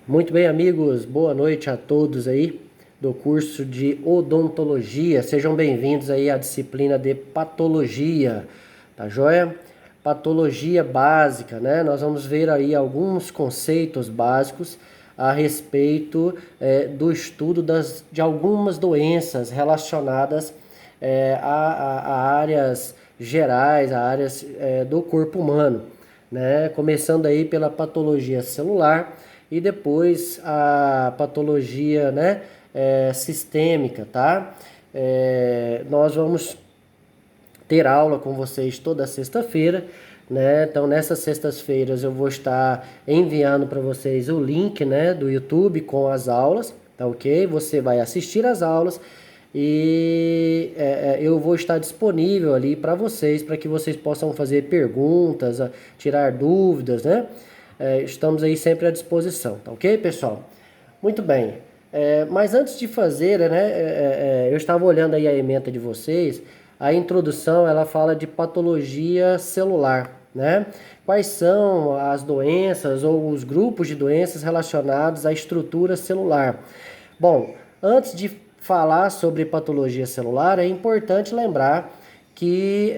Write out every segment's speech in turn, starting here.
Muito bem, amigos, boa noite a todos aí do curso de odontologia. Sejam bem-vindos aí à disciplina de patologia, tá joia? Patologia básica, né? Nós vamos ver aí alguns conceitos básicos a respeito do estudo de algumas doenças relacionadas a áreas gerais, a áreas do corpo humano, né? Começando aí pela patologia celular e depois a patologia, né, sistêmica, tá? Nós vamos ter aula com vocês toda sexta-feira, né? Então nessas sextas-feiras eu vou estar enviando para vocês o link, né, do YouTube com as aulas, tá ok? Você vai assistir as aulas e eu vou estar disponível ali para vocês, para que vocês possam fazer perguntas, tirar dúvidas, né? Estamos aí sempre à disposição, tá ok, pessoal? Muito bem. Mas antes de fazer, né, eu estava olhando aí a ementa de vocês, a introdução ela fala de patologia celular, né? Quais são as doenças ou os grupos de doenças relacionados à estrutura celular? Bom, antes de falar sobre patologia celular, é importante lembrar que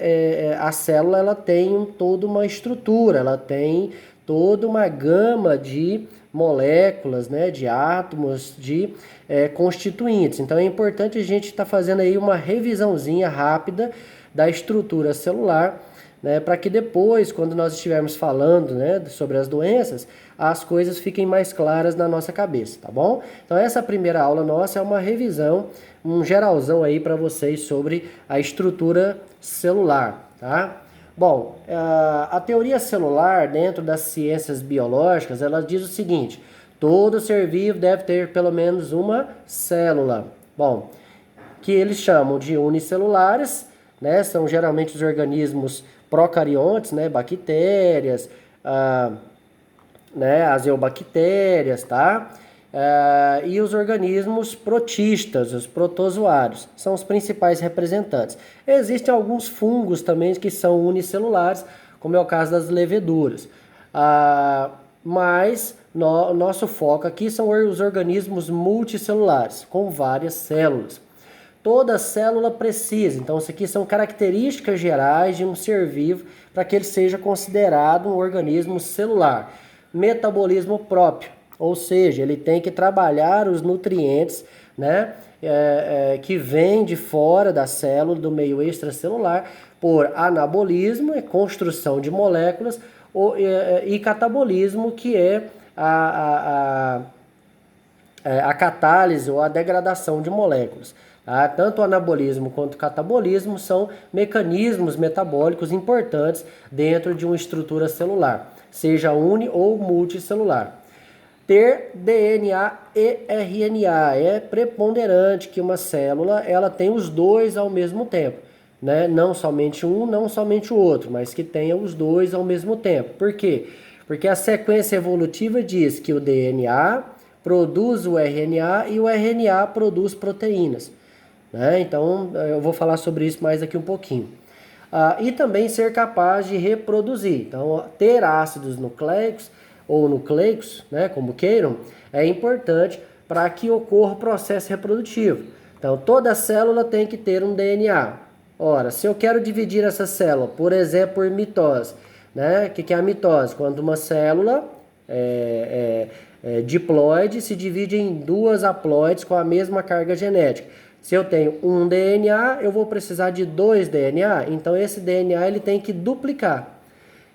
a célula ela tem toda uma estrutura, ela tem toda uma gama de moléculas, né, de átomos, de constituintes. Então é importante a gente estar fazendo aí uma revisãozinha rápida da estrutura celular, né, para que depois, quando nós estivermos falando, né, sobre as doenças, as coisas fiquem mais claras na nossa cabeça, tá bom? Então essa primeira aula nossa é uma revisão, um geralzão aí para vocês sobre a estrutura celular, tá? Bom, a teoria celular dentro das ciências biológicas, ela diz o seguinte: todo ser vivo deve ter pelo menos uma célula. Bom, que eles chamam de unicelulares, né? São geralmente os organismos procariontes, né? Bactérias, né? As eubactérias, tá? E os organismos protistas, os protozoários, são os principais representantes. Existem alguns fungos também que são unicelulares, como é o caso das leveduras. Mas nosso foco aqui são os organismos multicelulares, com várias células. Toda célula precisa, então isso aqui são características gerais de um ser vivo para que ele seja considerado um organismo celular. Metabolismo próprio, ou seja, ele tem que trabalhar os nutrientes, né, que vêm de fora da célula, do meio extracelular, por anabolismo, construção de moléculas, e catabolismo, que é a catálise ou a degradação de moléculas. Tá? Tanto o anabolismo quanto o catabolismo são mecanismos metabólicos importantes dentro de uma estrutura celular, seja uni ou multicelular. Ter DNA e RNA é preponderante que uma célula ela tem os dois ao mesmo tempo, né? Não somente um, não somente o outro, mas que tenha os dois ao mesmo tempo. Por quê? Porque a sequência evolutiva diz que o DNA produz o RNA e o RNA produz proteínas, né? Então eu vou falar sobre isso mais daqui um pouquinho. E também ser capaz de reproduzir. Então, ter ácidos nucleicos ou nucleicos, né, como queiram, é importante para que ocorra o processo reprodutivo. Então, toda célula tem que ter um DNA. Ora, se eu quero dividir essa célula, por exemplo, por mitose, né? O que é a mitose? Quando uma célula diploide se divide em duas haploides com a mesma carga genética. Se eu tenho um DNA, eu vou precisar de dois DNA, então esse DNA ele tem que duplicar.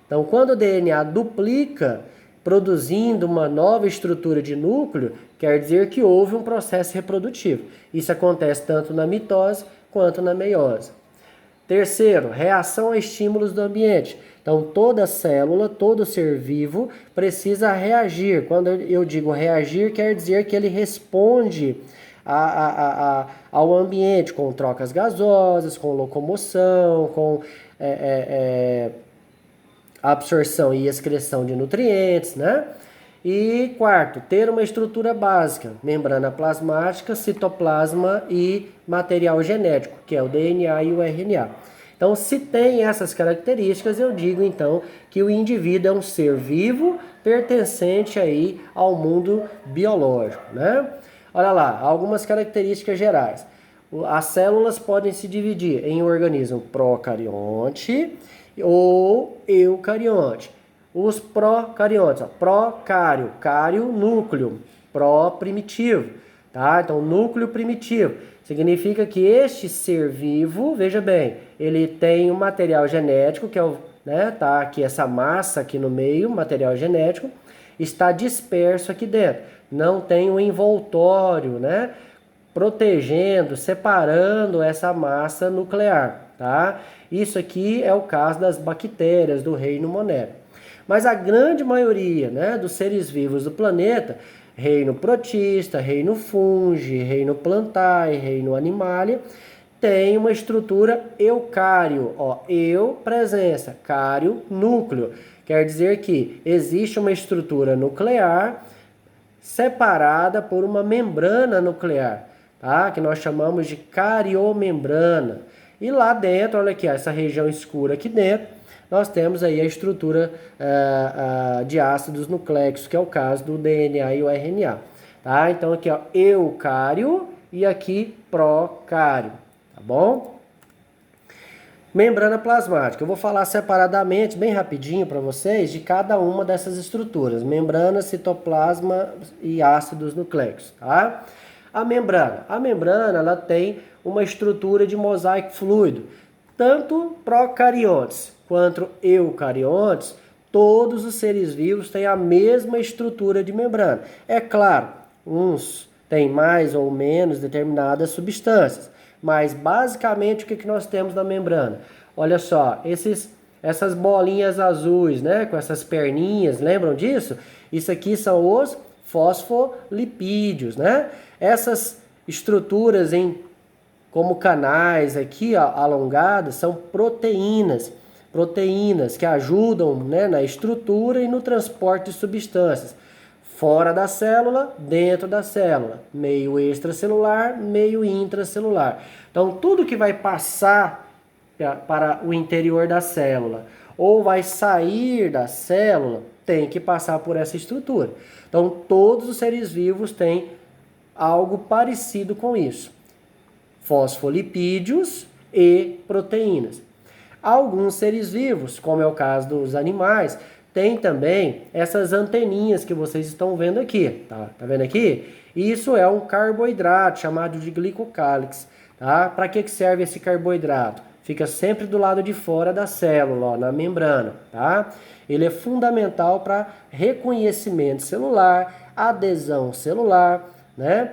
Então, quando o DNA duplica, produzindo uma nova estrutura de núcleo, quer dizer que houve um processo reprodutivo. Isso acontece tanto na mitose quanto na meiose. Terceiro, reação a estímulos do ambiente. Então, toda célula, todo ser vivo precisa reagir. Quando eu digo reagir, quer dizer que ele responde ao ambiente com trocas gasosas, com locomoção, com absorção e excreção de nutrientes, né? E quarto, ter uma estrutura básica, membrana plasmática, citoplasma e material genético, que é o DNA e o RNA. Então, se tem essas características, eu digo então que o indivíduo é um ser vivo pertencente aí ao mundo biológico, né? Olha lá, algumas características gerais. As células podem se dividir em organismo procarionte ou eucarionte. Os procariontes, procário, cário, núcleo, pró-primitivo, tá? Então, núcleo primitivo significa que este ser vivo, veja bem, ele tem um material genético, que é o, né, tá aqui essa massa aqui no meio, material genético, está disperso aqui dentro. Não tem um envoltório, né, protegendo, separando essa massa nuclear, tá? Isso aqui é o caso das bactérias do reino monérico. Mas a grande maioria, né, dos seres vivos do planeta, reino protista, reino fungi, reino plantae, reino animalia, tem uma estrutura eucário, ó, eu, presença, cário, núcleo. Quer dizer que existe uma estrutura nuclear separada por uma membrana nuclear, tá? Que nós chamamos de cariomembrana. E lá dentro, olha aqui, ó, essa região escura aqui dentro, nós temos aí a estrutura de ácidos nucleicos, que é o caso do DNA e o RNA. Tá? Então aqui, ó, eucário e aqui procário, tá bom? Membrana plasmática. Eu vou falar separadamente, bem rapidinho para vocês, de cada uma dessas estruturas. Membrana, citoplasma e ácidos nucleicos, tá? A membrana, ela tem uma estrutura de mosaico fluido. Tanto procariontes quanto eucariontes, todos os seres vivos têm a mesma estrutura de membrana. É claro, uns têm mais ou menos determinadas substâncias, mas basicamente o que nós temos na membrana? Olha só, essas bolinhas azuis, né, com essas perninhas, lembram disso? Isso aqui são os fosfolipídios, né? Essas estruturas como canais aqui, ó, alongadas, são proteínas que ajudam, né, na estrutura e no transporte de substâncias. Fora da célula, dentro da célula. Meio extracelular, meio intracelular. Então, tudo que vai passar para o interior da célula ou vai sair da célula tem que passar por essa estrutura. Então, todos os seres vivos têm algo parecido com isso. Fosfolipídios e proteínas. Alguns seres vivos, como é o caso dos animais, tem também essas anteninhas que vocês estão vendo aqui, tá vendo aqui? Isso é um carboidrato chamado de glicocálix, tá? Para que serve esse carboidrato? Fica sempre do lado de fora da célula, ó, na membrana, tá? Ele é fundamental para reconhecimento celular, adesão celular, né?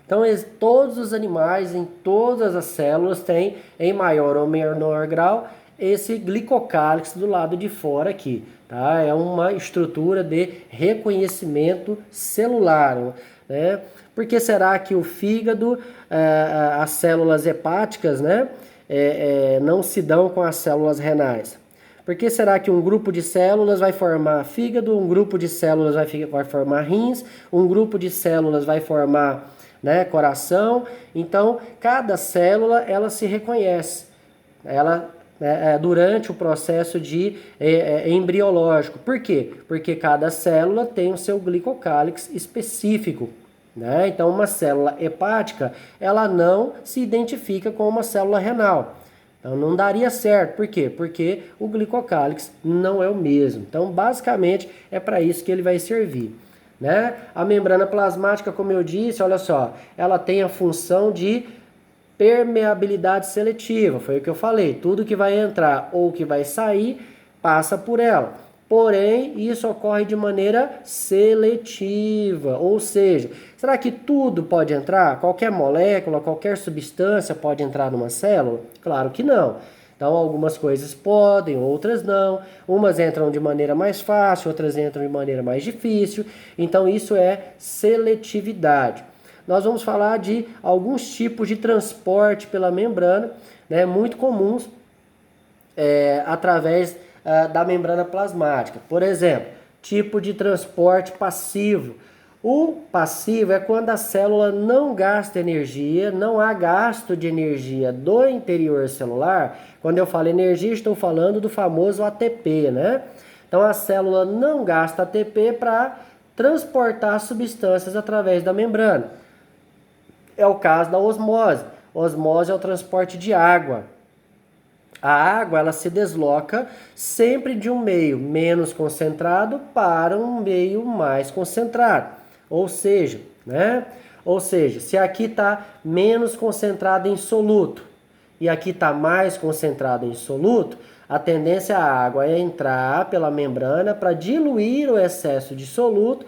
Então, todos os animais, em todas as células, têm, em maior ou menor grau, esse glicocálix do lado de fora aqui, tá? É uma estrutura de reconhecimento celular, né? Por que será que o fígado, as células hepáticas, né, não se dão com as células renais? Por que será que um grupo de células vai formar fígado, um grupo de células vai formar rins, um grupo de células vai formar, né, coração? Então, cada célula, ela se reconhece. Ela, durante o processo embriológico. Por quê? Porque cada célula tem o seu glicocálix específico, né? Então, uma célula hepática, ela não se identifica com uma célula renal. Então, não daria certo. Por quê? Porque o glicocálix não é o mesmo. Então, basicamente, é para isso que ele vai servir, né? A membrana plasmática, como eu disse, olha só, ela tem a função de permeabilidade seletiva, foi o que eu falei, tudo que vai entrar ou que vai sair passa por ela. Porém, isso ocorre de maneira seletiva, ou seja, será que tudo pode entrar? Qualquer molécula, qualquer substância pode entrar numa célula? Claro que não. Então, algumas coisas podem, outras não. Umas entram de maneira mais fácil, outras entram de maneira mais difícil. Então, isso é seletividade. Nós vamos falar de alguns tipos de transporte pela membrana, né, muito comuns através da membrana plasmática. Por exemplo, tipo de transporte passivo. O passivo é quando a célula não gasta energia, não há gasto de energia do interior celular. Quando eu falo energia, estou falando do famoso ATP, né? Então a célula não gasta ATP para transportar substâncias através da membrana. É o caso da osmose. Osmose é o transporte de água. A água ela se desloca sempre de um meio menos concentrado para um meio mais concentrado. Ou seja, se aqui está menos concentrado em soluto e aqui está mais concentrado em soluto, a tendência é a água é entrar pela membrana para diluir o excesso de soluto,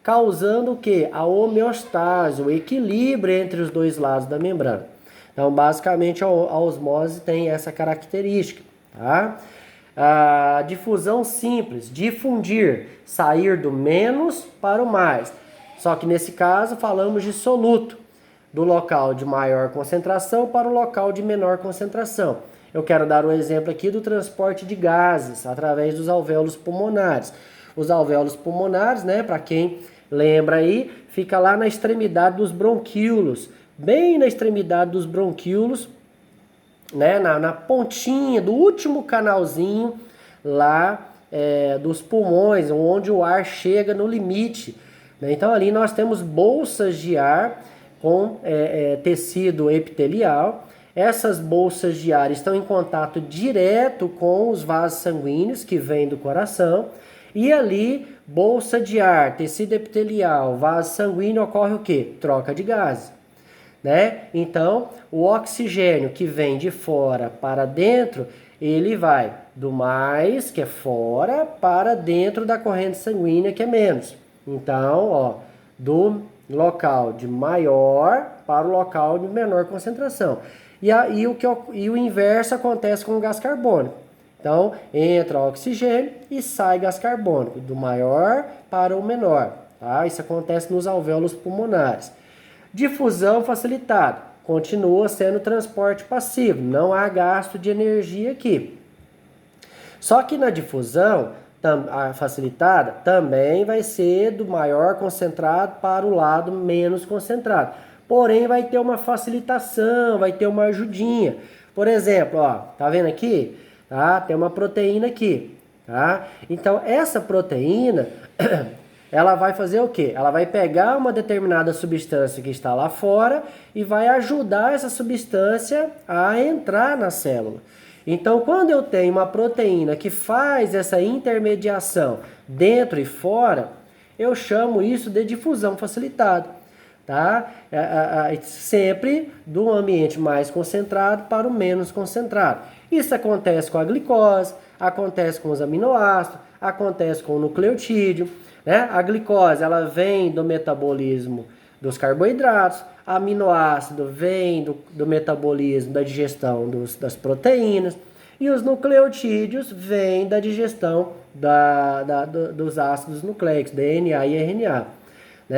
causando o quê? A homeostase, o equilíbrio entre os dois lados da membrana. Então, basicamente, a osmose tem essa característica, tá? A difusão simples, difundir, sair do menos para o mais. Só que nesse caso falamos de soluto, do local de maior concentração para o local de menor concentração. Eu quero dar um exemplo aqui do transporte de gases através dos alvéolos pulmonares. Os alvéolos pulmonares, para quem lembra aí, fica lá na extremidade dos bronquíolos, bem na extremidade dos bronquíolos, na pontinha do último canalzinho lá dos pulmões, onde o ar chega no limite. Então ali nós temos bolsas de ar com tecido epitelial. Essas bolsas de ar estão em contato direto com os vasos sanguíneos que vêm do coração. E ali, bolsa de ar, tecido epitelial, vaso sanguíneo, ocorre o quê? Troca de gases. Então, o oxigênio que vem de fora para dentro, ele vai do mais, que é fora, para dentro da corrente sanguínea, que é menos. Então, do local de maior para o local de menor concentração. E o inverso acontece com o gás carbônico. Então, entra oxigênio e sai gás carbônico, do maior para o menor. Tá? Isso acontece nos alvéolos pulmonares. Difusão facilitada, continua sendo transporte passivo, não há gasto de energia aqui. Só que na difusão facilitada também vai ser do maior concentrado para o lado menos concentrado. Porém, vai ter uma facilitação, vai ter uma ajudinha. Por exemplo, tá vendo aqui? Tá? Tem uma proteína aqui. Tá? Então, essa proteína, ela vai fazer o quê? Ela vai pegar uma determinada substância que está lá fora e vai ajudar essa substância a entrar na célula. Então, quando eu tenho uma proteína que faz essa intermediação dentro e fora, eu chamo isso de difusão facilitada. Tá? Sempre do ambiente mais concentrado para o menos concentrado. Isso acontece com a glicose, acontece com os aminoácidos, acontece com o nucleotídeo. A glicose ela vem do metabolismo dos carboidratos, aminoácido vem do metabolismo da digestão das proteínas e os nucleotídeos vêm da digestão dos ácidos nucleicos, DNA e RNA.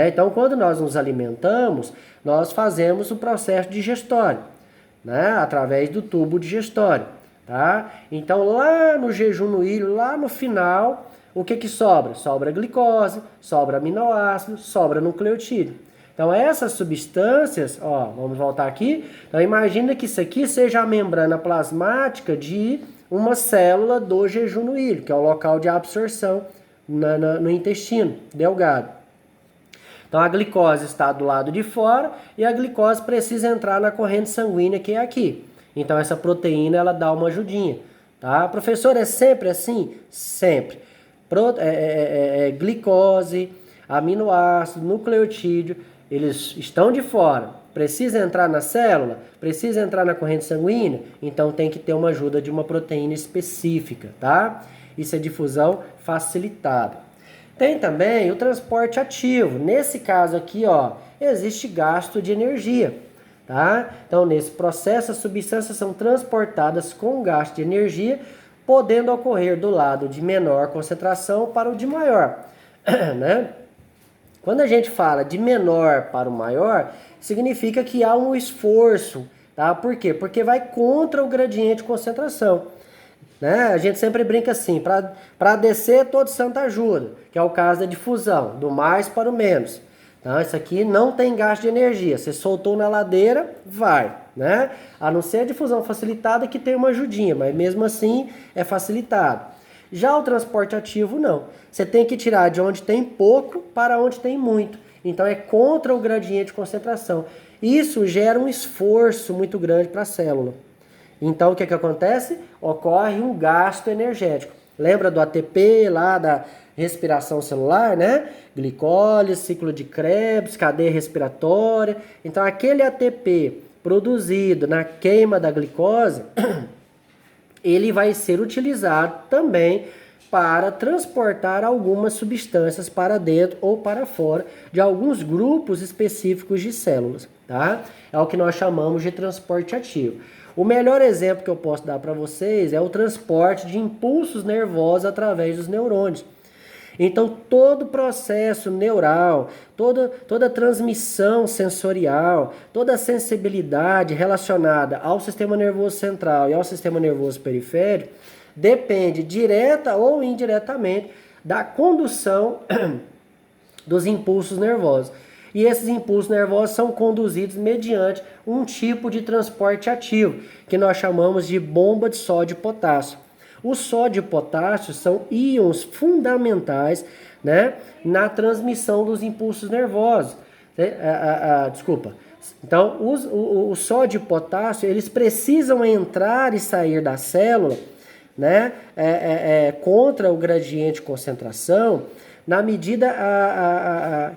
Então, quando nós nos alimentamos, nós fazemos o processo digestório, através do tubo digestório. Tá? Então, lá no jejum no ilho, lá no final, o que sobra? Sobra glicose, sobra aminoácido, sobra nucleotídeo. Então, essas substâncias, vamos voltar aqui. Então, imagina que isso aqui seja a membrana plasmática de uma célula do jejum no ilho, que é o local de absorção no intestino delgado. Então, a glicose está do lado de fora e a glicose precisa entrar na corrente sanguínea que é aqui. Então, essa proteína, ela dá uma ajudinha. Tá? Professor, é sempre assim? Sempre. Glicose, aminoácido, nucleotídeo, eles estão de fora. Precisa entrar na célula? Precisa entrar na corrente sanguínea? Então, tem que ter uma ajuda de uma proteína específica. Tá? Isso é difusão facilitada. Tem também o transporte ativo. Nesse caso aqui, existe gasto de energia. Tá? Então, nesse processo, as substâncias são transportadas com gasto de energia, podendo ocorrer do lado de menor concentração para o de maior. Quando a gente fala de menor para o maior, significa que há um esforço. Tá? Por quê? Porque vai contra o gradiente de concentração. A gente sempre brinca assim, para descer todo santo ajuda, que é o caso da difusão, do mais para o menos. Então, isso aqui não tem gasto de energia. Você soltou na ladeira, vai, né? A não ser a difusão facilitada que tem uma ajudinha, mas mesmo assim é facilitado. Já o transporte ativo, não. Você tem que tirar de onde tem pouco para onde tem muito. Então, é contra o gradiente de concentração. Isso gera um esforço muito grande para a célula. Então, o que acontece? Ocorre um gasto energético. Lembra do ATP lá da respiração celular, né? Glicólise, ciclo de Krebs, cadeia respiratória. Então, aquele ATP produzido na queima da glicose, ele vai ser utilizado também para transportar algumas substâncias para dentro ou para fora de alguns grupos específicos de células, tá? É o que nós chamamos de transporte ativo. O melhor exemplo que eu posso dar para vocês é o transporte de impulsos nervosos através dos neurônios. Então, todo o processo neural, toda transmissão sensorial, toda a sensibilidade relacionada ao sistema nervoso central e ao sistema nervoso periférico depende direta ou indiretamente da condução dos impulsos nervosos. E esses impulsos nervosos são conduzidos mediante um tipo de transporte ativo, que nós chamamos de bomba de sódio e potássio. O sódio e o potássio são íons fundamentais, né, na transmissão dos impulsos nervosos. Desculpa. Então, o sódio e o potássio, eles precisam entrar e sair da célula, né, contra o gradiente de concentração, na medida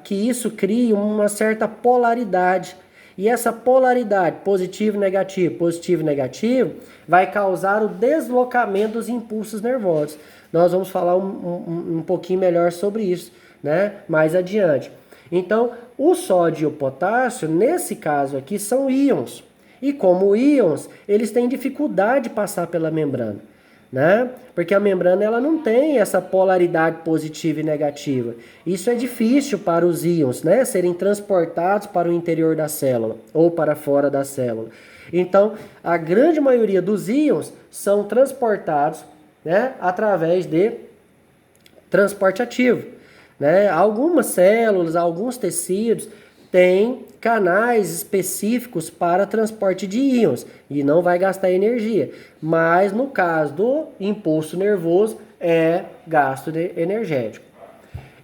que isso cria uma certa polaridade. E essa polaridade, positivo e negativo, vai causar o deslocamento dos impulsos nervosos. Nós vamos falar um pouquinho melhor sobre isso, né, mais adiante. Então, o sódio e o potássio, nesse caso aqui, são íons. E como íons, eles têm dificuldade de passar pela membrana, né? Porque a membrana ela não tem essa polaridade positiva e negativa. Isso é difícil para os íons, né, serem transportados para o interior da célula ou para fora da célula. Então, a grande maioria dos íons são transportados, né, através de transporte ativo, né? Algumas células, alguns tecidos têm canais específicos para transporte de íons e não vai gastar energia. Mas no caso do impulso nervoso é gasto energético.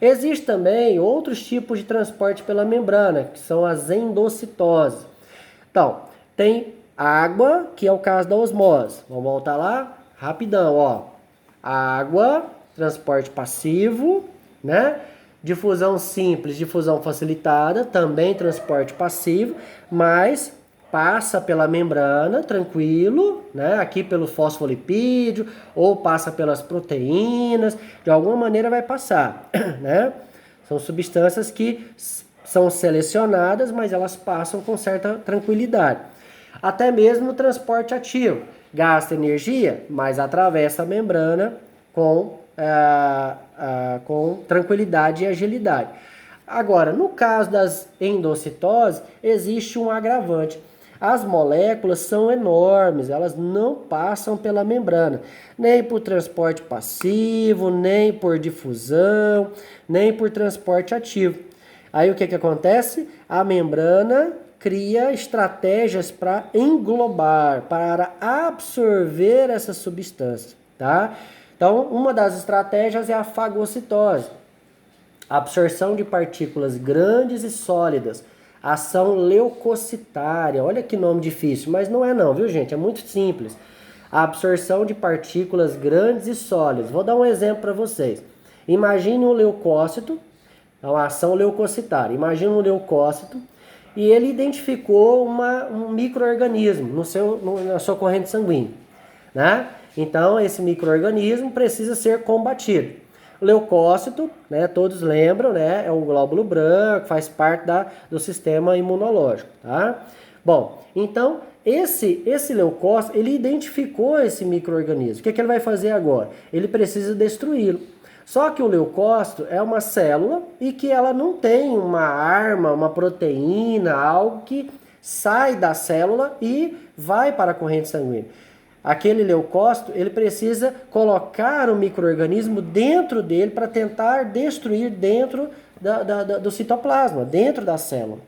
Existe também outros tipos de transporte pela membrana, que são as endocitoses. Então, tem água, que é o caso da osmose. Vamos voltar lá? Rapidão, ó. Água, transporte passivo, né? Difusão simples, difusão facilitada, também transporte passivo, mas passa pela membrana, tranquilo, né? Aqui pelo fosfolipídio, ou passa pelas proteínas, de alguma maneira vai passar, né? São substâncias que são selecionadas, mas elas passam com certa tranquilidade. Até mesmo no transporte ativo, gasta energia, mas atravessa a membrana com tranquilidade e agilidade. Agora, no caso das endocitoses, existe um agravante. As moléculas são enormes, elas não passam pela membrana, nem por transporte passivo, nem por difusão, nem por transporte ativo. Aí o que acontece? A membrana cria estratégias para englobar, para absorver essa substância, tá? Então, uma das estratégias é a fagocitose, a absorção de partículas grandes e sólidas, ação leucocitária. Olha que nome difícil, mas não é não, viu gente? É muito simples. A absorção de partículas grandes e sólidas. Vou dar um exemplo para vocês. Imagine um leucócito, uma ação leucocitária. Imagine um leucócito e ele identificou um micro-organismo na sua corrente sanguínea, né? Então, esse micro-organismo precisa ser combatido. O leucócito, né, todos lembram, né, é um glóbulo branco, faz parte do sistema imunológico, tá? Bom, então, esse leucócito, ele identificou esse micro-organismo. O que ele vai fazer agora? Ele precisa destruí-lo. Só que o leucócito é uma célula e que ela não tem uma arma, uma proteína, algo que sai da célula e vai para a corrente sanguínea. Aquele leucócito, ele precisa colocar o micro-organismo dentro dele para tentar destruir dentro do citoplasma, dentro da célula.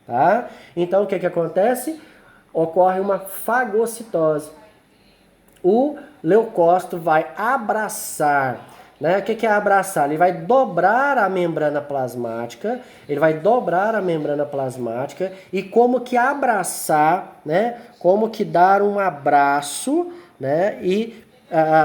Tá? Então, o que acontece? Ocorre uma fagocitose. O leucócito vai abraçar, né? O que é abraçar? Ele vai dobrar a membrana plasmática, e como que abraçar, né? Como que dar um abraço, né? E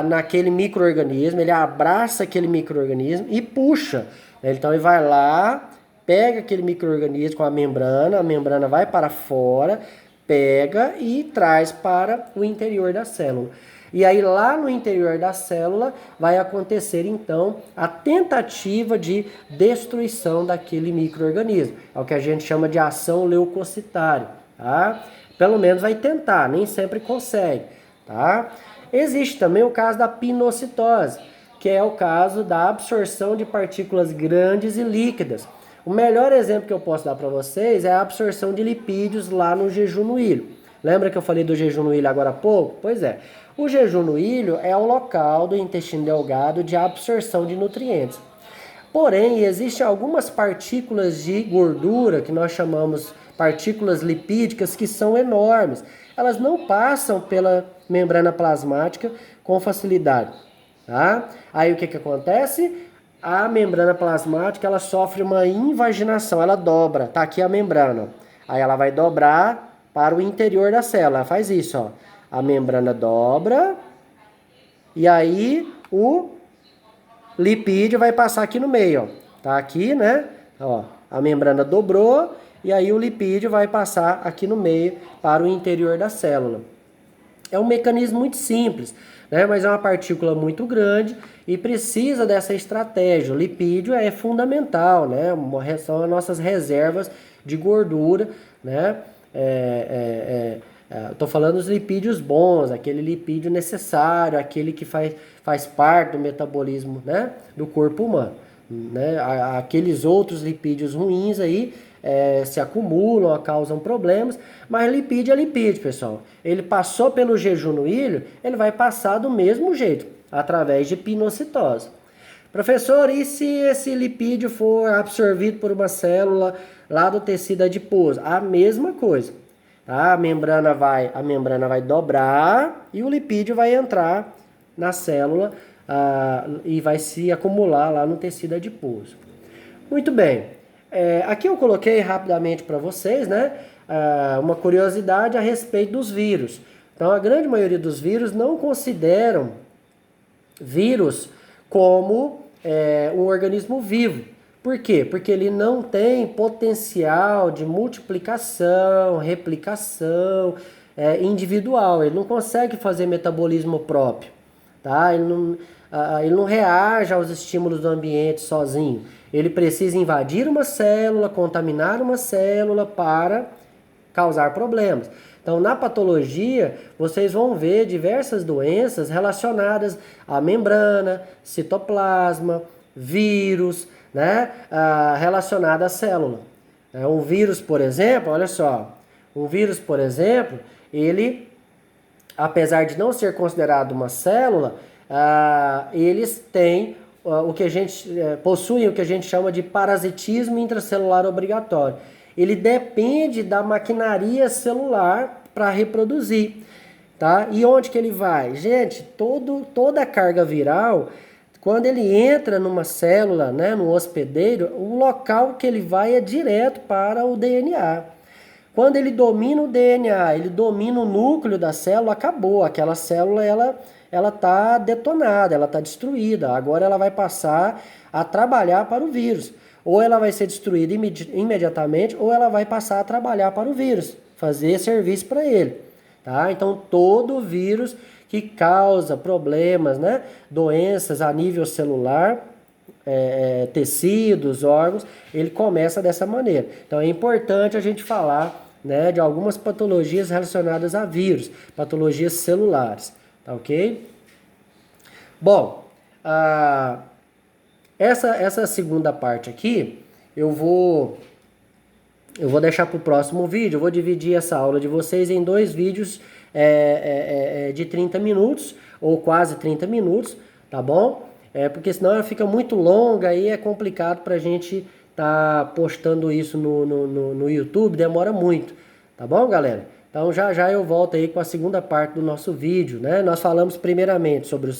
naquele micro-organismo, ele abraça aquele micro-organismo e puxa. Então ele vai lá, pega aquele micro-organismo com a membrana vai para fora, pega e traz para o interior da célula. E aí lá no interior da célula vai acontecer então a tentativa de destruição daquele micro-organismo. É o que a gente chama de ação leucocitária, tá? Pelo menos vai tentar, nem sempre consegue, tá? Existe também o caso da pinocitose, que é o caso da absorção de partículas grandes e líquidas. O melhor exemplo que eu posso dar para vocês é a absorção de lipídios lá no jejum no ilho. Lembra que eu falei do jejum no ilho agora há pouco? Pois é. O jejum no ilho é o local do intestino delgado de absorção de nutrientes. Porém, existem algumas partículas de gordura, que nós chamamos partículas lipídicas, que são enormes. Elas não passam pela membrana plasmática com facilidade. Tá? Aí o que acontece? A membrana plasmática ela sofre uma invaginação, ela dobra. Tá aqui a membrana. Aí ela vai dobrar para o interior da célula. Ela faz isso, ó. A membrana dobra e aí o lipídio vai passar aqui no meio, ó. Tá aqui, né? Ó, a membrana dobrou e aí o lipídio vai passar aqui no meio para o interior da célula. É um mecanismo muito simples, né? Mas é uma partícula muito grande e precisa dessa estratégia. O lipídio é fundamental, né? São as nossas reservas de gordura, né? Estou falando dos lipídios bons, aquele lipídio necessário, aquele que faz parte do metabolismo, né, do corpo humano. Né? Aqueles outros lipídios ruins aí se acumulam, causam problemas, mas lipídio é lipídio, pessoal. Ele passou pelo jejum no ilho, ele vai passar do mesmo jeito, através de pinocitose. Professor, e se esse lipídio for absorvido por uma célula lá do tecido adiposo? A mesma coisa. Tá? A membrana vai dobrar e o lipídio vai entrar na célula e vai se acumular lá no tecido adiposo. Muito bem. Aqui eu coloquei rapidamente para vocês, né, uma curiosidade a respeito dos vírus. Então, a grande maioria dos vírus não consideram vírus como um organismo vivo. Por quê? Porque ele não tem potencial de multiplicação, replicação individual. Ele não consegue fazer metabolismo próprio. Tá? Ele não reage aos estímulos do ambiente sozinho. Ele precisa invadir uma célula, contaminar uma célula para causar problemas. Então, na patologia, vocês vão ver diversas doenças relacionadas à membrana, citoplasma, vírus, né, relacionada à célula. Um vírus, por exemplo, olha só, ele, apesar de não ser considerado uma célula, eles têm possuem o que a gente chama de parasitismo intracelular obrigatório. Ele depende da maquinaria celular para reproduzir, tá? E onde que ele vai? Gente, toda a carga viral, quando ele entra numa célula, né, no hospedeiro, o local que ele vai é direto para o DNA. Quando ele domina o DNA, ele domina o núcleo da célula, acabou. Aquela célula, ela está detonada, ela está destruída. Agora ela vai passar a trabalhar para o vírus. Ou ela vai ser destruída imediatamente, ou ela vai passar a trabalhar para o vírus, fazer serviço para ele. Tá? Então, todo vírus que causa problemas, né, doenças a nível celular, tecidos, órgãos, ele começa dessa maneira. Então, é importante a gente falar, né, de algumas patologias relacionadas a vírus, patologias celulares. Tá ok? Bom, essa segunda parte aqui, eu vou deixar para o próximo vídeo. Eu vou dividir essa aula de vocês em 2 vídeos de 30 minutos, ou quase 30 minutos, tá bom? Porque senão ela fica muito longa e é complicado para a gente tá postando isso no YouTube, demora muito, tá bom, galera? Então já já eu volto aí com a segunda parte do nosso vídeo, né? Nós falamos primeiramente sobre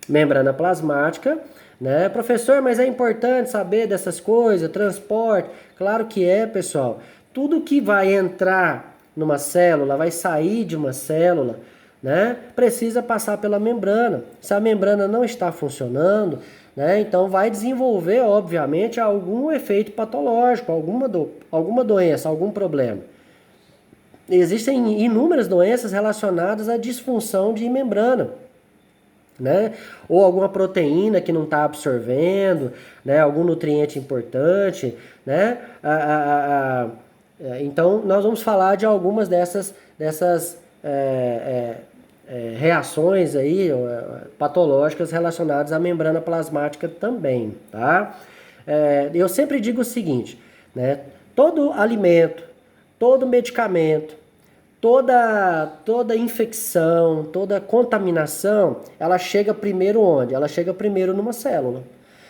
membrana plasmática, né? Professor, mas é importante saber dessas coisas, transporte? Claro que é, pessoal. Tudo que vai entrar numa célula, vai sair de uma célula, né? Precisa passar pela membrana. Se a membrana não está funcionando, né? Então vai desenvolver, obviamente, algum efeito patológico, alguma doença, algum problema. Existem inúmeras doenças relacionadas à disfunção de membrana, né? Ou alguma proteína que não está absorvendo, né? Algum nutriente importante, né? Então, nós vamos falar de algumas dessas reações aí, patológicas relacionadas à membrana plasmática também, tá? Eu sempre digo o seguinte, né? Todo alimento, todo medicamento, toda infecção, toda contaminação, ela chega primeiro onde? Ela chega primeiro numa célula.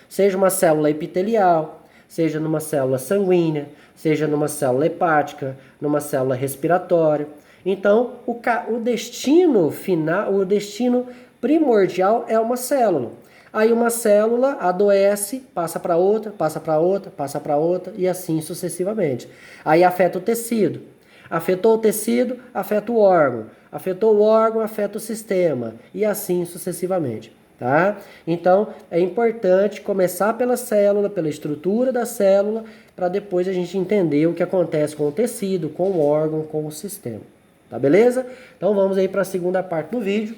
Seja uma célula epitelial, seja numa célula sanguínea, seja numa célula hepática, numa célula respiratória. Então, o destino final, o destino primordial é uma célula. Aí uma célula adoece, passa para outra, passa para outra, passa para outra e assim sucessivamente. Aí afeta o tecido. Afetou o tecido, afeta o órgão. Afetou o órgão, afeta o sistema e assim sucessivamente. Tá? Então é importante começar pela célula, pela estrutura da célula, para depois a gente entender o que acontece com o tecido, com o órgão, com o sistema. Tá beleza? Então vamos aí para a segunda parte do vídeo.